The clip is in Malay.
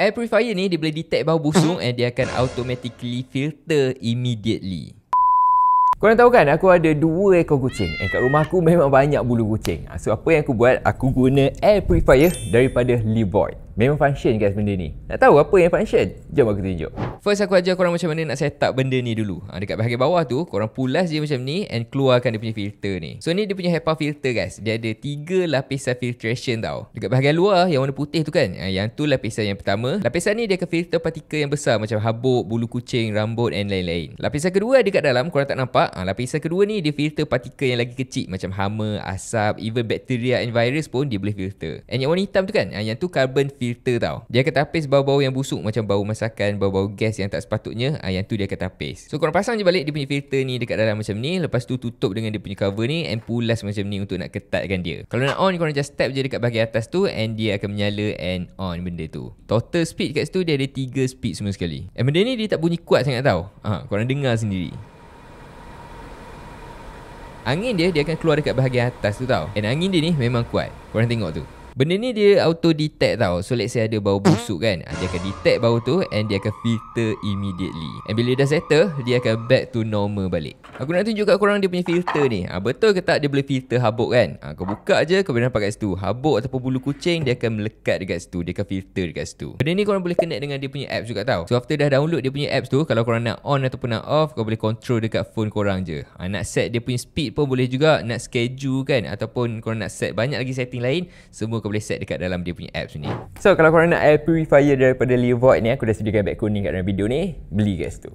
Air purifier ni dia boleh detect bau busuk and dia akan automatically filter immediately. Korang tahu kan, aku ada 2 ekor kucing. Kat rumah aku memang banyak bulu kucing. So apa yang aku buat, aku guna air purifier daripada Levoit. Memang function guys benda ni. Nak tahu apa yang function? Jom aku tunjuk. First aku ajar korang macam mana nak set up benda ni dulu. Dekat bahagian bawah tu, korang pulas je macam ni and keluarkan dia punya filter ni. So ni dia punya HEPA filter guys. Dia ada 3 lapisan filtration tau. Dekat bahagian luar yang warna putih tu kan, yang tu lapisan yang pertama. Lapisan ni dia akan filter partikel yang besar macam habuk, bulu kucing, rambut and lain-lain. Lapisan kedua dekat dalam korang tak nampak. Lapisan kedua ni dia filter partikel yang lagi kecil macam hama, asap, even bakteria and virus pun dia boleh filter. And yang warna hitam tu kan, yang tu carbon filter tau. Dia akan tapis bau-bau yang busuk macam bau masakan, bau-bau gas yang tak sepatutnya, yang tu dia akan tapis. So korang pasang je balik dia punya filter ni dekat dalam macam ni, lepas tu tutup dengan dia punya cover ni and pulas macam ni untuk nak ketatkan dia. Kalau nak on, korang just tap je dekat bahagian atas tu and dia akan menyala and on benda tu. Total speed kat situ dia ada 3 speed semua sekali. And benda ni dia tak bunyi kuat sangat tau. Korang dengar sendiri. Angin dia akan keluar dekat bahagian atas tu tau. And angin dia ni memang kuat. Korang tengok tu. Benda ni dia auto detect tau. So let's say ada bau busuk kan, dia akan detect bau tu and dia akan filter immediately. And bila dah settle, dia akan back to normal balik. Aku nak tunjuk kat korang dia punya filter ni. Betul ke tak dia boleh filter habuk kan? Kau buka je, kau boleh nampak kat situ. Habuk ataupun bulu kucing dia akan melekat dekat situ. Dia akan filter dekat situ. Benda ni korang boleh connect dengan dia punya apps juga tau. So after dah download dia punya apps tu, kalau korang nak on ataupun nak off, kau boleh control dekat phone korang je. Nak set dia punya speed pun boleh juga. Nak schedule kan, ataupun korang nak set banyak lagi setting lain, semua kau boleh set dekat dalam dia punya apps ni. So kalau korang nak air purifier daripada Levoit ni, aku dah sediakan beg kuning kat dalam video ni. Beli kat situ.